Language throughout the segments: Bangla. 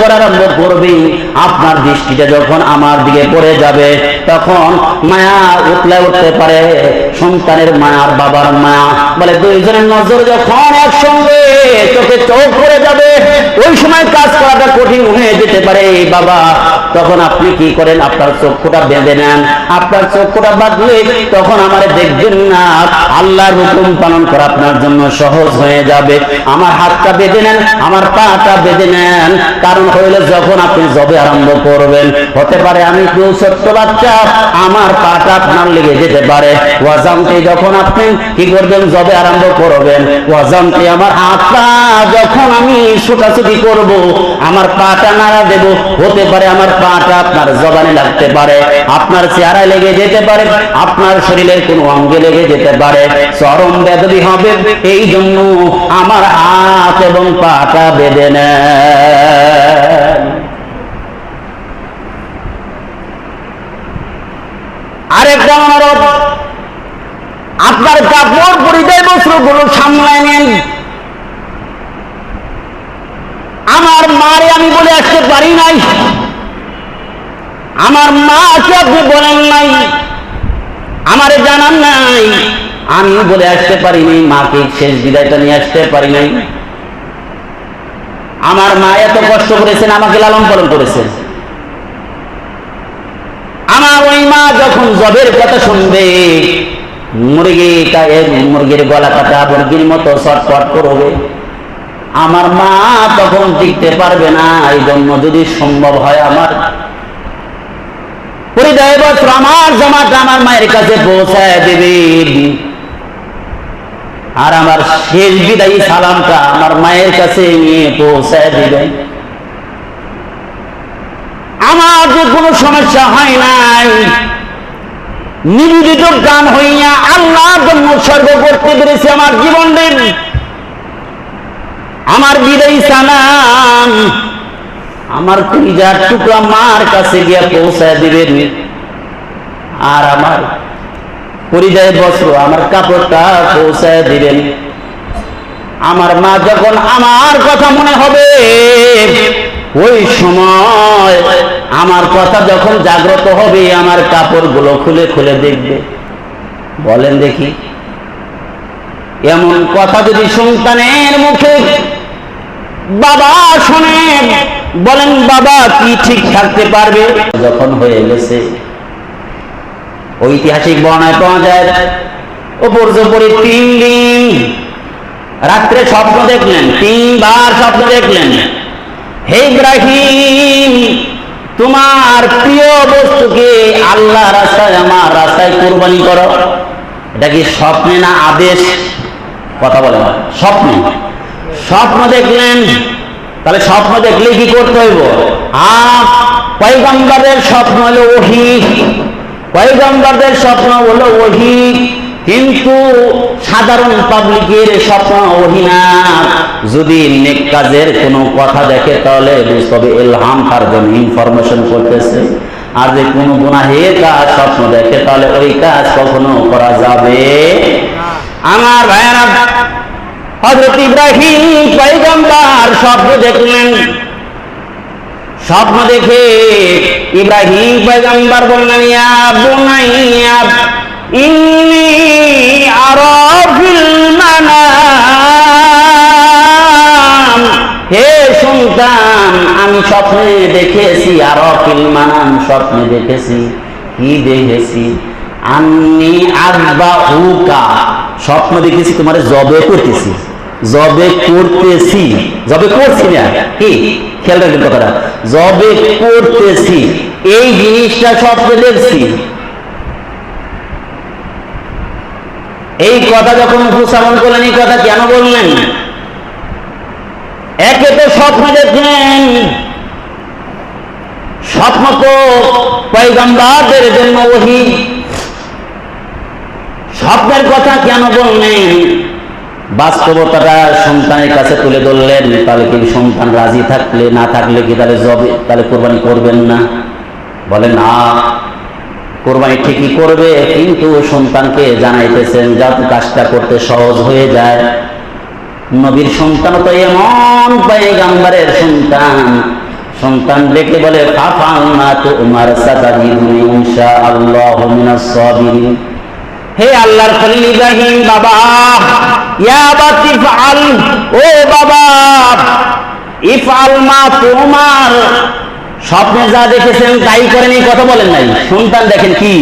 করা আরম্ভ করবে, আপনার দৃষ্টিটা যখন আমার দিকে পড়ে যাবে তখন মায়া উতলে উঠতে পারে, সন্তানের মায়া আর বাবার মায়া, বলে দুইজনের নজর যখন একসঙ্গে চোখে চোখ পড়ে যাবে ওই সময় কাজ করাটা কঠিন হয়ে যেতে পারে বাবা। তখন আপনি কি করেন, আপনার চক্ষুটা বেঁধে নেন। আপনার চক্ষুটা বাঁধলে তখন আমারে দেখবেন না, আল্লাহর হুকুম পালন করা আপনার জন্য সহজ হয়ে যাবে। আমার হাতটা বেঁধে নেন, আমার পাটা বেঁধে নেন, কারণ হইলে যখন আপনি জবে আরম্ভ করবেন, হতে পারে আমি কেউ ছোট্ট বাচ্চা, আমার পাটা আপনার লেগে যেতে পারে। ওয়াজামতে যখন আপনি কি করবেন, জবে আরম্ভ করবেন, ওয়াজামতে আমার হাতটা যখন আমি ছোটাছুটি করব, আমার পাটা নাড়া দেব, হতে পারে আমার পাটা আপনার জবানে লাগতে পারে, আপনার চেহারায় লেগে যেতে পারে, আপনার শরীরের কোনো অঙ্গে লেগে যেতে পারে, চরম বেদবি হবে। এই জন্য আমার হাত এবং পাটা বেঁধে নেন। আরেকটা অনুরোধ, আপনার কাপড় পরিচয় বস্ত্রগুলো সামলায় নেন। আমার মারে আমি বলে আসতে পারি নাই, আমার মাকে আপনি বলেন নাই, আমারে জানান নাই, আমি বলে আসতে পারিনি, মাকে শেষ বিদায়টা নিয়ে আসতে পারি নাই। আমার মা এত কষ্ট করেছেন, আমাকে লালন পালন করেছেন। আমার ওই মা যখন জবের কথা শুনবে, মুরগির গলা কাটা মুরগির মতো ছটফট করবে, আমার মা তখন টিকতে পারবে না। এই জন্য যদি সম্ভব হয় আমার পরিচয় বস্ত্র, আমার জামাটা আমার মায়ের কাছে পৌঁছায় দেবেন, আর আমার শেষ বিদায়ী সালামটা আমার মায়ের কাছে নিয়ে পৌঁছায় দেবেন। আমার যে কোনো সমস্যা হয় নাই, নিবেদিত গান হইয়া আল্লাহর জন্য উৎসর্গ করতে পেরেছি আমার জীবনের, আমার বিদায়ী সালাম আমার কলিজার টুকরা মার কাছে গিয়ে পৌঁছায় দিবেন, আর আমার পরিচয় বস্ত্র আমার কাপড়টা পৌঁছায় দিবেন। আমার মা যখন আমার কথা মনে হবে, ওই সময় আমার কথা যখন জাগ্রত হবে, আমার কাপড়গুলো খুলে খুলে দেখবে। বলেন দেখি, এমন কথা যদি সন্তানের মুখে বাবা শোনেন, বলেন বাবা কি ঠিক থাকতে পারবে? যখন হয়ে গেছে, ঐতিহাসিক বর্ণনায় পাওয়া যায়, উপর জোপরে 3 দিন রাত্রে স্বপ্ন দেখলেন, 3 বার স্বপ্ন দেখলেন, হে ইব্রাহিম তোমার প্রিয় বস্তুকে আল্লাহ রাস্তায় আমার রাস্তায় কুরবানি করো। এটা কি স্বপ্নে না আদেশ? কথা বলে স্বপ্নে। স্বপ্ন দেখলেন, তাহলে স্বপ্ন দেখলে কি করতে হইব? পয়গম্বরের স্বপ্ন হলো ওহী, পয়গম্বরদের স্বপ্ন হলো ওহী, কিন্তু সাধারণ পাবলিকের স্বপ্ন ওহী না। যদি নেক কাজের কোনো কথা দেখে তাহলে বুঝতে হবে ইলহাম তার জন্য ইনফরমেশন করতেছে, আর যে কোনো গুনাহের কাজ স্বপ্ন দেখে তাহলে ওই কাজ কখনো করা যাবে। আমার ভাইয়েরা, হযরত ইব্রাহিম পয়গম্বর স্বপ্ন দেখলেন, স্বপ্ন দেখে ইব্রাহিম পয়গম্বর বললেন, ইয়া বুনাইয়া ইন্নী আরা ফিল মানাম, হে সন্তান আমি স্বপ্নে দেখেছি, আরা ফিল মানাম স্বপ্নে দেখেছি। কি দেখেছি? আন্নী আযবাহুকা, স্বপ্ন দেখেছি তোমারে জবে করতেছি, জবে করতেছি, জবে করছি না, কি খেয়াল রাখবেন কথাটা, জবে করতেছি, এই জিনিসটা স্বপ্নে দেখছি। এই কথা যখন উপস্থাপন করলেন, এই কথা কেন বললেন? একে তো স্বপ্ন দেখলেন, স্বপ্ন তো পয়গম্বরদের জন্য ওহী, স্বপ্নের কথা কেন বললেন? বাস্তবতাটা সন্তানের কাছে তুলে ধরলেন। তাহলে কি সন্তান রাজি থাকলে, না থাকলে কি তাহলে জবে, তাহলে কোরবানি করবেন না? বলেন না, কোরবানি ঠিকই করবে, কিন্তু সন্তানকে জানাইতেছেন যাতে কাজটা করতে সহজ হয়ে যায়। নবীর সন্তান তো এমন পয়গম্বরের সন্তান, সন্তান ডেকে বলে ফাফালনা তুমার সাতাজিদুনি ইনশাআল্লাহু মিনাস সাবিরিন। হে আল্লাহর খলিল ইব্রাহিম, বাবা ইয়া বাতি ফাল, ও বাবা ইফআল মা তুমার, স্বপ্নে যা দেখেছেন তাই করেন, এই কথা বলেন নাই। সন্তান দেখেন কি,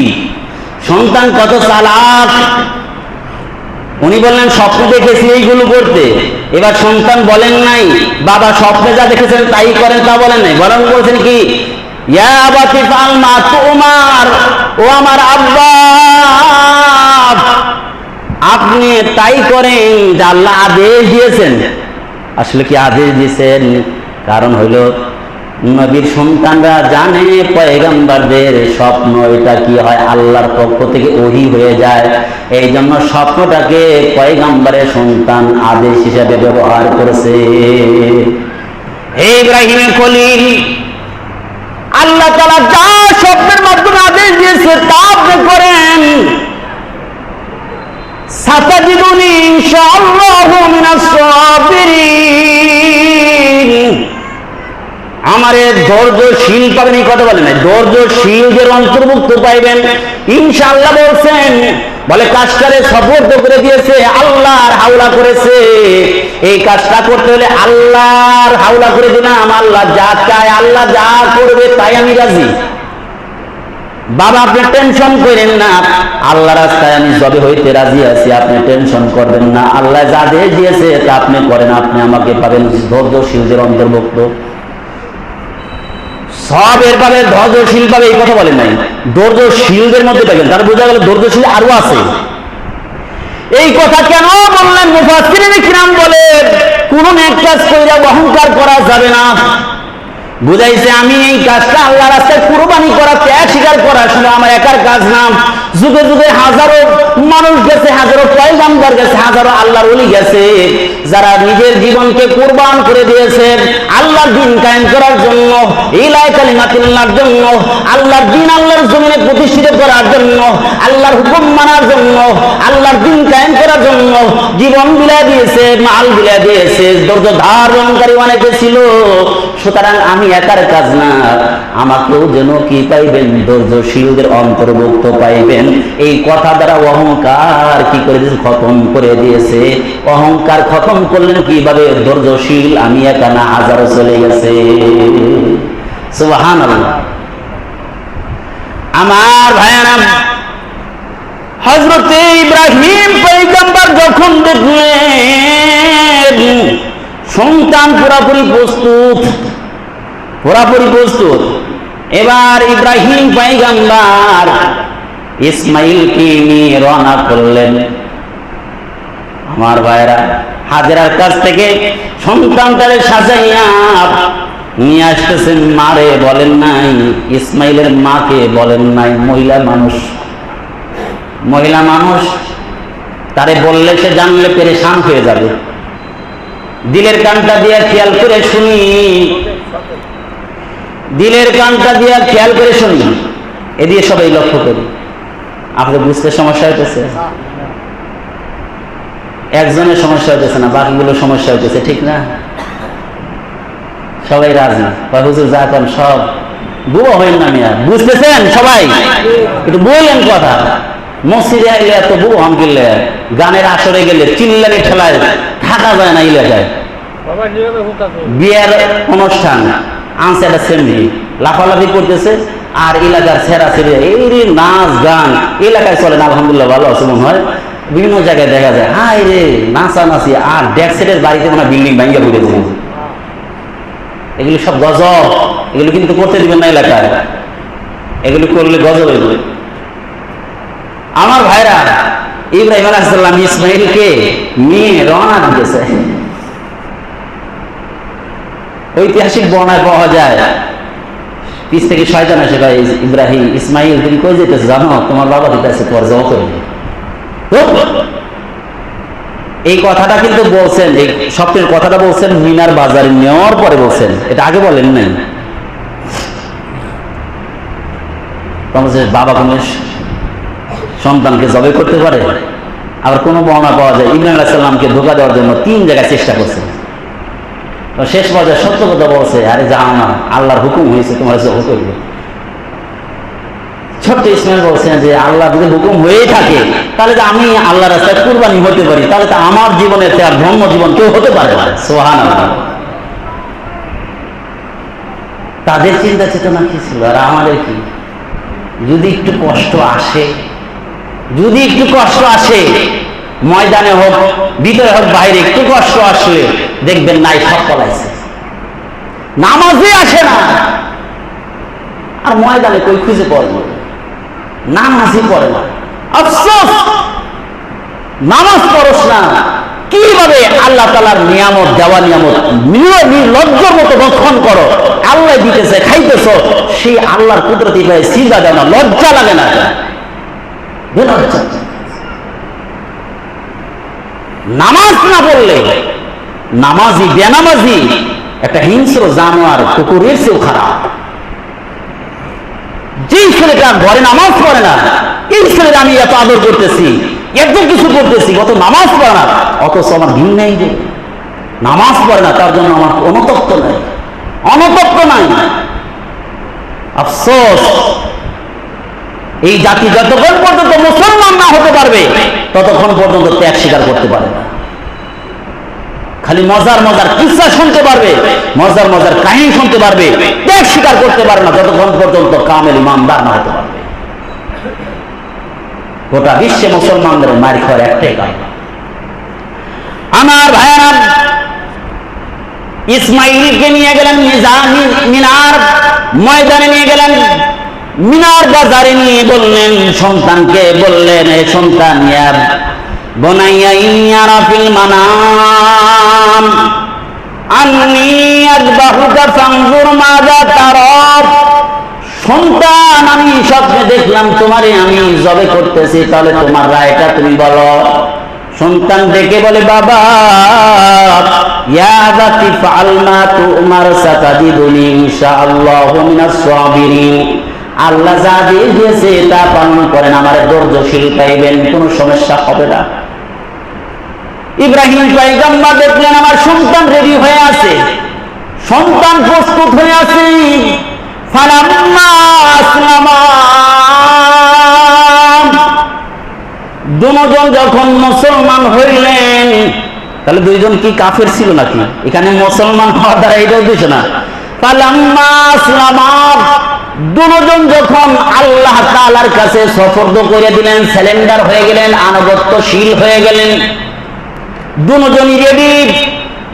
সন্তান কত চালাক। উনি বললেন স্বপ্ন দেখেছি এইগুলো করতে, এবার সন্তান বলেন নাই বাবা স্বপ্নে যা দেখেছেন তাই করেন, তা বলেন নাই, বরং বলছেন কি ইয়া আবাতি ফাল মা তুমার, ও আমার আব্বা আপনি তাই করেন যা আল্লাহ আদেশ দিয়েছেন। আসলে কি আদেশ দিয়েছেন? কারণ হইল নবীর সন্তানরা জানে পয়গম্বরদের স্বপ্ন এটা কি হয়, আল্লাহর পক্ষ থেকে ওহী হয়ে যায়। এই জন্য স্বপ্নটাকে পয়গম্বরের সন্তান আদেশ হিসেবে ব্যবহার করেছে। হে ইব্রাহিমের খলিল, আল্লাহ তাআলা যা স্বপ্নের মাধ্যমে আদেশ দিয়েছে তা আপনি করেন। সাতাজিদুনি ইনশাআল্লাহু মিনাস সাবিরিন, আমারে ধৈর্যশীল পাবেন, এই কথা বলেন, ধৈর্যশীলদের অন্তর্ভুক্ত পাইবেন ইনশাআল্লাহ বলছেন। বলে কাজটারে সফল করে দিয়েছে, আল্লাহর হাওলা করেছে। এই কাজটা করতে হলে আল্লাহর হাওলা করে দিলাম, আল্লাহ যা চায়, আল্লাহ যা করবে তাই আমি রাজি। বাবা আপনি টেনশন করেন না, আল্লাহ রাস্তায় আমি জবে হইতে রাজি আছি, আপনি টেনশন করবেন না, আল্লাহ যা দিয়েছে তা আপনি করেন, আপনি আমাকে পাবেন ধৈর্যশীলদের অন্তর্ভুক্ত। সব এর পাবে, ধৈর্যশীল পাবে, এই কথা বলেন নাই, ধৈর্যশীলদের মধ্যে পাবেন। তার বোঝা গেল ধৈর্যশীল আরো আছে। এই কথা কেন বললেন? মুফাসসিরিনে কিরাম বলেন কোন এক কাজ কইরা অহংকার করা যাবে না। বুঝাইছে আমি এই কাজটা আল্লাহ রাস্তায় কুরবানি করা, ত্যাগ স্বীকার করা শুধু আমার একার কাজ না। যুগে যুগে হাজারো মানুষ গেছে, হাজারো পয়গম্বর গেছে, হাজারো আল্লাহর ওলি গেছে, যারা নিজের জীবনকে কুরবান করে দিয়েছেন আল্লাহর দ্বীন কায়েম করার জন্য, ইলা কালিমাতুল্লাহর জন্য, আল্লাহর দ্বীন আল্লাহর জমিনে প্রতিষ্ঠিত করার জন্য, আল্লাহর হুকুম মানার জন্য, আল্লাহর দ্বীন কায়েম করার জন্য জীবন বিলায় দিয়েছে, মাল বিলায় দিয়েছে, ধৈর্য ধারণকারী অনেকে ছিল। সুতরাং আমি একার কাজ না, আমাকেও যেন কি পাইবেন, ধৈর্যশীলদের অন্তর্ভুক্ত পাইবেন। এই কথা দ্বারা অহংকার কি করে দিয়েছে, খতম করে দিয়েছে। অহংকার খতম করলেন কিভাবে? ধৈর্যশীল আমি একা না, হাজারো চলে গেছে। সুবহানাল্লাহ। আমার ভাইয়েরা, হযরত ইব্রাহিম পয়গম্বর যখন দেখলেন সন্তান পুরাপুরি প্রস্তুত, এবার ইব্রাহিম পয়গম্বর ইসমাইলকে নিয়ে রওনা করলেন। আমার ভাইরা, হাজেরার কাছ থেকে সন্তানটারে সাজাইয়া নিয়ে আসতেছেন। মারে বলেন নাই, ইসমাইলের মাকে বলেন নাই। মহিলা মানুষ তারে বললে সে জানলে পেরেশান হয়ে যাবে। দিলের কানটা দিয়ে খেয়াল করে শুনি, দিলের কানটা দিয়ে খেয়াল করে শুনি, এদিকে সবাই লক্ষ্য করি। আপনাদের বুঝতে সমস্যা হইতেছে? একজনের সমস্যা হইতেছে না, বাকিগুলো সমস্যা হইতেছে, ঠিক না? সবাই রাজি, হুজুর যা করেন সব বুয়া হইন না মিয়া, বুঝতেছেন সবাই? একটু বললেন কথা। মসজিদে আইলে এত বউ হাম গেলে, গানের আসরে গেলে চিল্লানি ঠেলায় থাকা যায় না এলাকায়। বিয়ের অনুষ্ঠান আনছে একটা সেমনি লাফালাফি করতেছে, আর এলাকার ছেড়া ছেড়ে এই রে নাচ গান এলাকায় চলে না, আলহামদুলিল্লাহ ভালো আছে মনে হয়। বিভিন্ন জায়গায় দেখা যায় হাই রে নাচানাচি, আর ডেক সেটের বাড়িতে মনে বিল্ডিং ভাঙ্গা পড়েছে। এগুলি সব গজব, এগুলো কিন্তু করতে দিবেন না এলাকায়, এগুলি করলে গজব হইবে। আমার ভাইরা, ইব্রাহিম আলাইহিস সালাম ইসমাইলকে নিয়ে রওনা দিয়েছে। ঐতিহাসিক বর্ণনায় পাওয়া যায় পিছ থেকে শয়তান এসে কয়, ইব্রাহিম ইসমাইল তুমি কই যেতেছ জানো? তোমার বাবা দিতেছে তোমার জমা করে। এই কথাটা কিন্তু বলছেন, এই স্বপ্নের কথাটা বলছেন মিনার বাজারে নেওয়ার পরে বলছেন, এটা আগে বলেন নাই। বাবা কোন সন্তানকে জবাই করতে পারে? আবার কোন বর্ণনা পাওয়া যায় ইব্রাহিম আলাইহিস সালামকে ধোঁকা দেওয়ার জন্য 3 জায়গায় চেষ্টা করছেন। তো শেষ পর্যায়ে সত্য কথা বলছে, আরে যাও না, আল্লাহর হুকুম হয়েছে তোমার জব করবে। ছোট্ট ইসমাইল বলছেন যে আল্লাহ যদি হুকুম হয়ে থাকে তাহলে তো আমি আল্লাহর রাস্তায় কুরবানি হতে পারি, তাহলে তো আমার জীবনে আর ধর্ম জীবন কেউ হতে পারে না। সুবহানাল্লাহ। তাদের চিন্তা চেতনা কি ছিল, আর আমাদের কি? যদি একটু কষ্ট আসে, যদি একটু কষ্ট আসে, ময়দানে হোক ভিতরে হোক বাইরে, একটু কষ্ট আসলে দেখবেন নাই সব পলাইছে, নামাজে আসে না। আর ময়দানে কই খুঁজে পড়বে, নামাজই পড়ে না। আফসোস, নামাজ পড়স না, কিভাবে আল্লাহ তাআলার নিয়ামত, দেওয়া নিয়ামত নির্লজ্জের মতো ভক্ষণ করো। আল্লাহ দিতেছে, খাইতেছ, সেই আল্লাহর কুদরতি পায়ে সিজদা দাও না, লজ্জা লাগে না? নামাজ না পড়লে নামাজি বেনামাজি একটা হিংস্র জানোয়ার, কুকুরের চেয়েও খারাপ। যেই ছেলেটা ঘরে নামাজ পড়ে না, এই ছেলেটা আমি এত আদর করতেছি, এত কিছু করতেছি, অত নামাজ পড়ে না, অথচ আমার ঘিন নেই যে নামাজ পড়ে না, তার জন্য আমার অনুতপ্ত নাই, অনুতপ্ত নাই। আফসোস, এই জাতি যতক্ষণ পর্যন্ত মুসলমান না হতে পারবে ততক্ষণ পর্যন্ত ত্যাগ স্বীকার করতে পারে না। খালি মজার মজার কিসসা শুনতে পারবে, মজার মজার কাহিনী শুনতে পারবে, ত্যাগ স্বীকার করতে পারে না যতক্ষণ পর্যন্ত কামেল ইমানদার না হতে পারবে। গোটা বিশ্বে মুসলমানদের মার খাওয়ার একটাই কারণ। আমার ভাইয়েরা, ইসমাইলকে নিয়ে গেলেন মিনার ময়দানে, নিয়ে গেলেন মিনার বাজারে, নিয়ে বললেন, সন্তানকে বললেন, এ সন্তান, ইয়া বুনাইয়া ইন্নী আরা ফিল মানাম আন্নী আযবাহুকা ফানজুর মাযা তারা। সন্তান, আমি স্বপ্নে দেখলাম তোমারে আমি জবে করতেছি, তাহলে তোমার রায়টা তুমি বলো। সন্তান ডেকে বলে, বাবা, ইয়া আবাতি ফাআল মা তু'মার সাতাজিদুনি ইনশাআল্লাহু মিনাস সাবিরিন। আল্লাহ যা দিয়েছে তা পালন করেন, আমার ধৈর্যশীল পাইবেন, কোনো সমস্যা হবে না। ইব্রাহিম পয়গম্বর দেখলেন আমার সন্তান রেডি হয়ে আছে, সন্তান প্রস্তুত হয়ে আছে। ফালাম্মা আসলামা, দুজন যখন মুসলমান হইলেন, তাহলে দুইজন কি কাফের ছিল নাকি? এখানে মুসলমান হওয়ার দ্বারা এটাও দিছে না। ফালাম্মা আসলামা, দুজন যখন আল্লাহ তাআলার কাছে সুপর্দ করে দিলেন, সারেন্ডার হয়ে গেলেন, আনুগত্যশীল হয়ে গেলেন, দুজনই রেডি।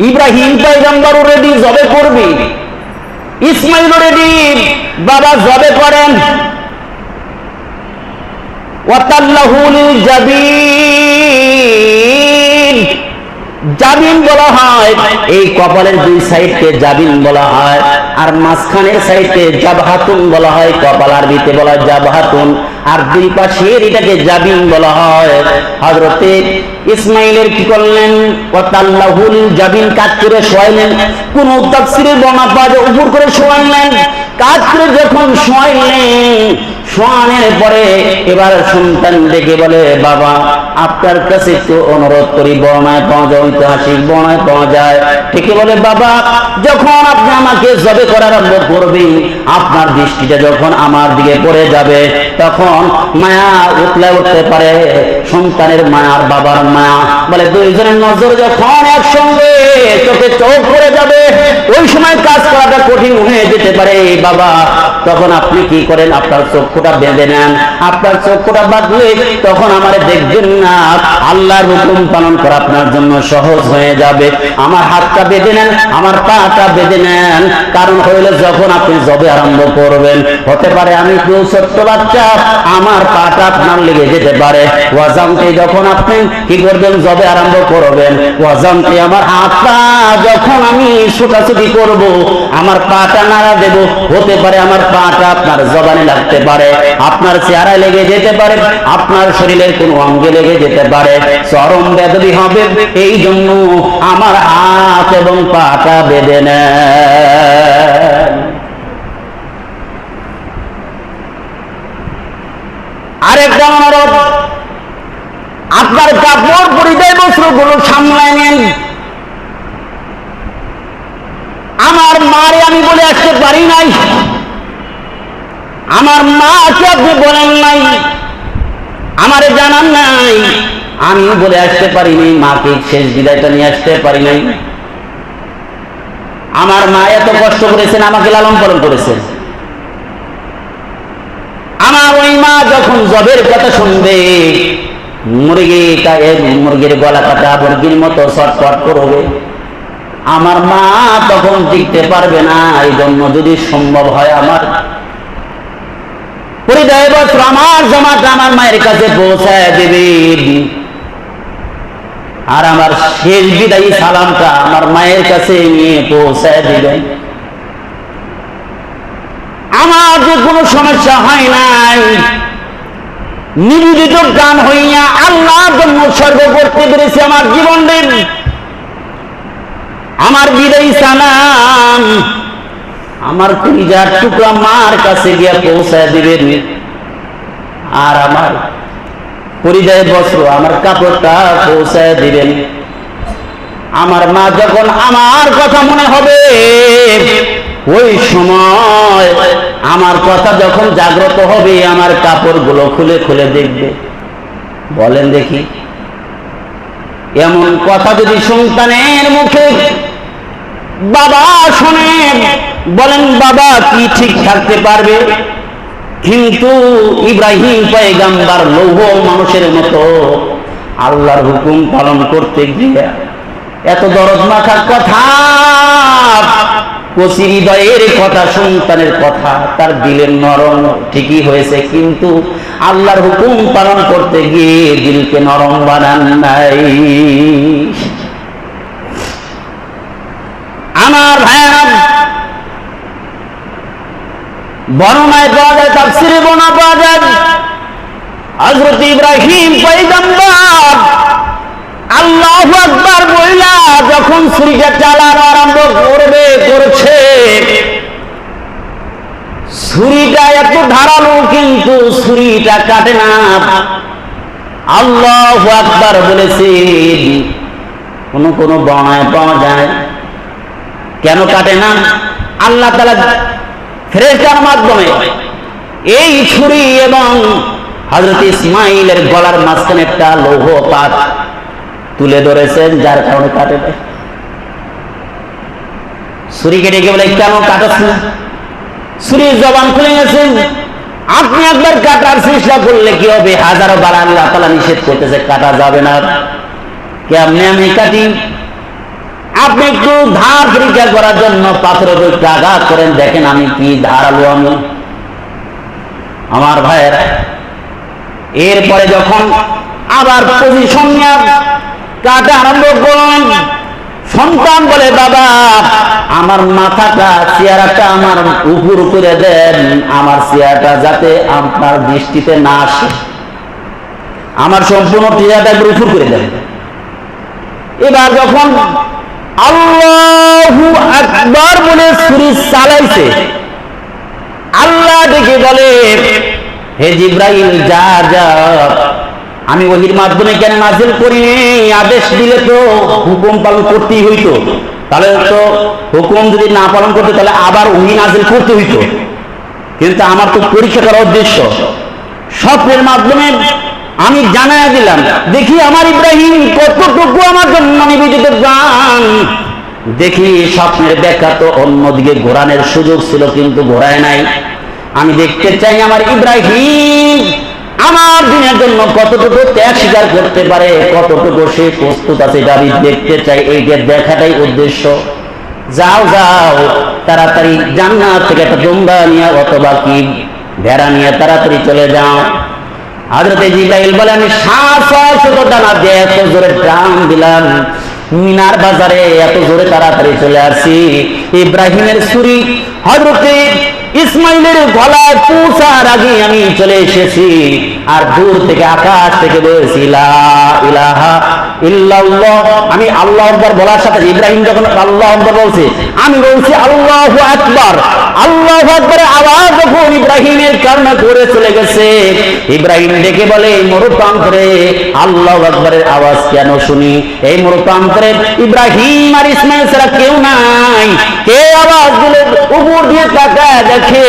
ইব্রাহিম পয়গম্বরও রেডি, জবে করবি। ইসমাইলও রেডি, বাবা জবে করেন। ওয়াতাল্লাহু লিল জাবিন, জাবিন বলা হয় এই কপালের দুই সাইডকে জাবিন বলা হয়, আর মাঝখানের সাইডকে জাবহাতুন বলা হয়। কপাল আরবিতে বলা হয় জাবহাতুন, আর দুই পাশের এটাকে জাবিন বলা হয়। হযরতে ইসমাইলের কি করলেন, ওয়াতাল্লাহুল জাবিন, কাজ করে শোয়াইলেন। কোন তাফসীরে বর্ণনা পাওয়া যায় উপর করে শোয়াইলেন। কাজ করে যখন শোয়াইলেন, শোয়ানোর পরে এবার সন্তান ডেকে বলে, বাবা, আপনার কাছে একটু অনুরোধ করি। বর্ণায় পাওয়া যায়, ঐতিহাসিক বর্ণায় পাওয়া যায়, ডেকে বলে, বাবা, যখন আপনি আমাকে জবে করার আরম্ভ করবেন, আপনার দৃষ্টিটা যখন আমার দিকে পড়ে যাবে, তখন মায়া উতলে উঠতে পারে, সন্তানের মায়া আর বাবার মায়া, বলে দুইজনের নজর যখন একসঙ্গে চোখে চোখ পড়ে যাবে, ওই সময় কাজ করাটা কঠিন হয়ে যেতে পারে। বাবা, তখন আপনি কি করেন, আপনার চক্ষুটা বেঁধে নেন। আপনার চক্ষুটা বাঁধলে তখন আমারে দেখবেন না, আল্লাহর হুকুম পালন করা আপনার জন্য সহজ হয়ে যাবে। আমার হাতটা বেঁধে নেন, আমার পাটা বেঁধে নেন। কারণ হইলে যখন আপনি জবে আরম্ভ করবেন, হতে পারে আমি কেউ ছোট্ট বাচ্চা, আমার পাটা আপনার লেগে যেতে পারে। ওয়াজানতে যখন আপনি কি করবেন, জবে আরম্ভ করবেন, ওয়াজানতে আমার হাতটা যখন আমি ছোটাছুটি করব, আমার পাটা নাড়া দেব, হতে পারে আমার পাটা আপনার জবানে লাগতে পারে, আপনার চেহারায় লেগে যেতে পারে, আপনার শরীরের কোন অঙ্গে লেগে যেতে পারে, চরম বেদবি হবে। এই জন্য আমার হাত এবং পাটা বেঁধে নেন। আরেকটা অনুরোধ, আপনার কাপড় পরিধেয় বস্ত্রগুলো সামলায় নেন। আসতে পারি নাই, আমার মাকে আপনি বলেন নাই, আমারে জানান নাই, আমিও বলে আসতে পারিনি, মাকে শেষ বিদায়টা নিয়ে আসতে পারি নাই। আমার মা এত কষ্ট করেছেন, আমাকে লালন পালন করেছেন। আমার ওই মা যখন জবের কথা শুনবে, মুরগির গলা কাটা মুরগির মতো ছটফট করবে, আমার মা তখন টিকতে পারবে না। এই জন্য যদি সম্ভব হয় আমার পরিদয় বস্ত্র আমার জামাটা আমার মায়ের কাছে পৌঁছায় দেবেন, আর আমার শেষ বিদায়ী সালামটা আমার মায়ের কাছে নিয়ে পৌঁছায় দিবেন। আমার যে কোনো সমস্যা হয় নাই, নিবেদিত গান হইয়া আল্লাহর জন্য সর্ব করতে পেরেছি আমার জীবনে। আমার বিদায়ী সালাম আমার কলিজার টুকরা মার কাছে গিয়ে পৌঁছায় দিবেন, আর আমার পরিধেয় বস্ত্র আমার কাপড়টা পৌঁছায় দিবেন। আমার মা যখন আমার কথা মনে হবে, ওই সময় আমার কথা যখন জাগ্রত হবে, আমার কাপড়গুলো খুলে খুলে দেখবে। বলেন দেখি, এমন কথা যদি সন্তানের মুখে বাবা শোনে, বলেন বাবা কি ঠিক থাকতে পারবে? কিন্তু ইব্রাহিম পয়গম্বর লৌহ মানুষের মতো আল্লাহর হুকুম পালন করতে গিয়ে এত দরদ মাখার কথা, কচি হৃদয়ের কথা, সন্তানের কথা, তার দিলের নরম ঠিকই হয়েছে, কিন্তু আল্লাহর হুকুম পালন করতে গিয়ে দিলকে নরম বানান নাই। আমার ভাইরা, বর্ণনায় পাওয়া যায়, তাফসীরে বর্ণনা পাওয়া যায়, হযরত ইব্রাহিম পয়গম্বর আল্লাহু আকবার বইলা যখন ছুরিটা চালানো আরম্ভ করছে, ছুরিটা এত ধারালো কিন্তু ছুরিটা কাটে না। আল্লাহু আকবার বলেছে, কোন বর্ণনায় পাওয়া যায় কেন কাটে না? আল্লাহ তাআলা ফেরেশতার মাধ্যমে এই ছুরি এবং হযরত ইসমাঈলের গলার মাঝখানে একটা লৌহ পাত তুলে ধরেছেন, যার কারণে কাটে না। ছুরি কেটে গিয়ে বলে, কেন কাটাচ্ছ না? ছুরির জবান খুলে গেছেন, আপনি একবার কাটার চেষ্টা করলে কি হবে? হাজারো বার আল্লাহ তাআলা নিষেধ করতেছে, কাটা যাবে না। কেমনে আমি কাটি? আপনি একটু ধার পরীক্ষা করার জন্য পাথরের উপর আঘাত করেন, দেখেন আমি কি ধারালো আমি। আমার ভাইয়েরা, এরপরে যখন আবার পজিশন নিয়ে কাটা আরম্ভ করলেন, সন্তান বলে, বাবা আমার মাথাটা চেহারাটা আমার উপর করে দেন, আমার চেহারাটা যাতে আপনার দৃষ্টিতে না আসে, আমার সম্পূর্ণ চেহারাটা উপর করে দেন। এবার যখন আল্লাহু আকবার বলে ছুরি চালাইছে, আল্লাহ ডেকে বলে, হে জিবরাইল যা যা, আমি ওহির মাধ্যমে কেন নাজিল করিনি? আদেশ দিলে তো হুকুম পালন করতেই হইতো, তাহলে তো হুকুম যদি না পালন করতে তাহলে আবার ওহি নাজিল করতে হইতো, কিন্তু আমার তো পরীক্ষা করার উদ্দেশ্য। স্বপ্নের মাধ্যমে আমি জানাই দিলাম, দেখি আমার ইব্রাহিম কতটুকু আমার জন্য নিবেদিত প্রাণ। দেখি স্বপ্নের ব্যাখ্যা তো অন্যদিকে ঘোরানোর সুযোগ ছিল, কিন্তু ঘোরায় নাই। আমি দেখতে চাই আমার ইব্রাহিম আমার দিনের জন্য কতটুকু ত্যাগ স্বীকার করতে পারে, কতটুকু সে প্রস্তুত আছে, এটা আমি দেখতে চাই। এই যে দেখাটাই উদ্দেশ্য। যাও যাও, তাড়াতাড়ি জান্নাত থেকে একটা দুম্বা নিয়ে অথবা কি ভেড়া নিয়ে তাড়াতাড়ি চলে যাও। হযরত জিবরাইল বলে, আমি 700 দানা দিয়ে এত জোরে টান দিলাম, মিনার বাজারে এত জোরে তাড়াতাড়ি চলে আসছি। ইব্রাহিমের ছুরি হযরত ইসমাইলের গলায় পৌঁছার আগে আমি চলে এসেছি, আর দূর থেকে আকাশ থেকে বলছি লা ইলাহা ইল্লাল্লাহ। আমি আল্লাহু আকবার বলার সাথে ইব্রাহিম যখন আল্লাহু আকবার বলছে, আমি বলছি আল্লাহু আকবার। আল্লাহু আল্লাহু আকবারের আওয়াজ যখন ইব্রাহিমের কান্না করে চলে গেছে, ইব্রাহিম ডেকে বলে, এই মরুপ্রান্তরে আল্লাহু আকবারের আওয়াজ কেন শুনি? এই মরুপ্রান্তরে ইব্রাহিম আর ইসমাইল ছাড়া কেউ নাই। কে আওয়াজ দিলে? উপর দিয়ে তাকায় দেখে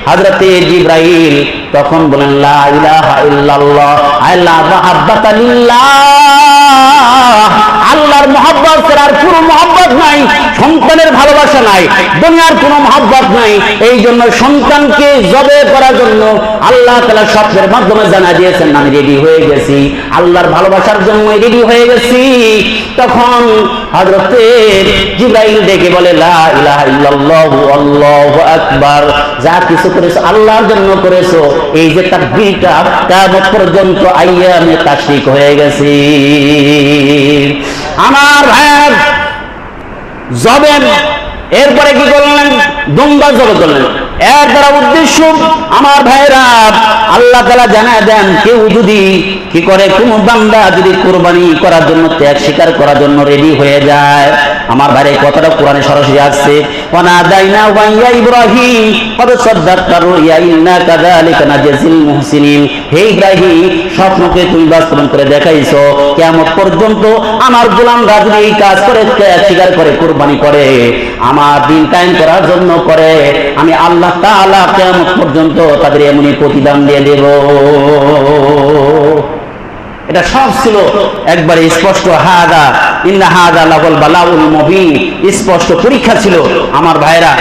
হযরতে জিবরাইল। তখন বলেন, লা ইলাহা ইল্লাল্লাহ আল্লাহ মাহাব্বাতা লিল্লাহ। আল্লাহর মহব্বত ছাড়া আর কোনো মহব্বত নাই, সন্তানের ভালোবাসা নাই, দুনিয়ার কোনো মহব্বত নাই। এই জন্য সন্তানকে জবে করার জন্য আল্লাহ তাআলা স্বপ্নের মাধ্যমে জানা দিয়েছেন, আমি রেডি হয়ে গেছি, আল্লাহর ভালোবাসার জন্য রেডি হয়ে গেছি। তখন হযরতে জিবরাইল ডেকে বলে, লা ইলাহা ইল্লাল্লাহু আল্লাহু আকবার। যা কিছু করেছো আল্লাহর জন্য করেছো, এই যে তাকবীরটা কিয়ামত পর্যন্ত আইয়ামে তাশরিক হয়ে গেছে। আমার ভাই জবেন এরপরে কি করলেন? দুম্বা জবে করলেন। এর দ্বারা উদ্দেশ্য আমার ভাইরা আল্লাহ তাআলা জানায় দেন, কেউ যদি কি করে, কোন বান্দা যদি কুরবানি করার জন্য, ত্যাগ স্বীকার করার জন্য রেডি হয়ে যায়, আমার ভাইরা এই কথাটা কোরআনে সরাসরি আসছে, ওয়ানাদাইনা ওয়া ইব্রাহিম কদ সাদ্দাকতা রুইয়া ইন্না কাযালিকা নাজজিল মুহসিনিন। হে ইব্রাহিম, স্বপ্নকে তুমি বাস্তবায়ন করে দেখাইছো, কিয়ামত পর্যন্ত আমার গোলামরা যদি এই কাজ করে, ত্যাগ স্বীকার করে, কুরবানি করে, আমার দিন কায়েম করার জন্য করে, আমি আল্লাহ তাআলা কিয়ামত পর্যন্ত তাদের এমনই প্রতিদান দিয়ে দেব। এটা সব ছিল একবারে স্পষ্ট, হাদা ইন্না হাদা লাহুল বালাউল মুবিন, স্পষ্ট পরীক্ষা ছিল আমার ভাইরা।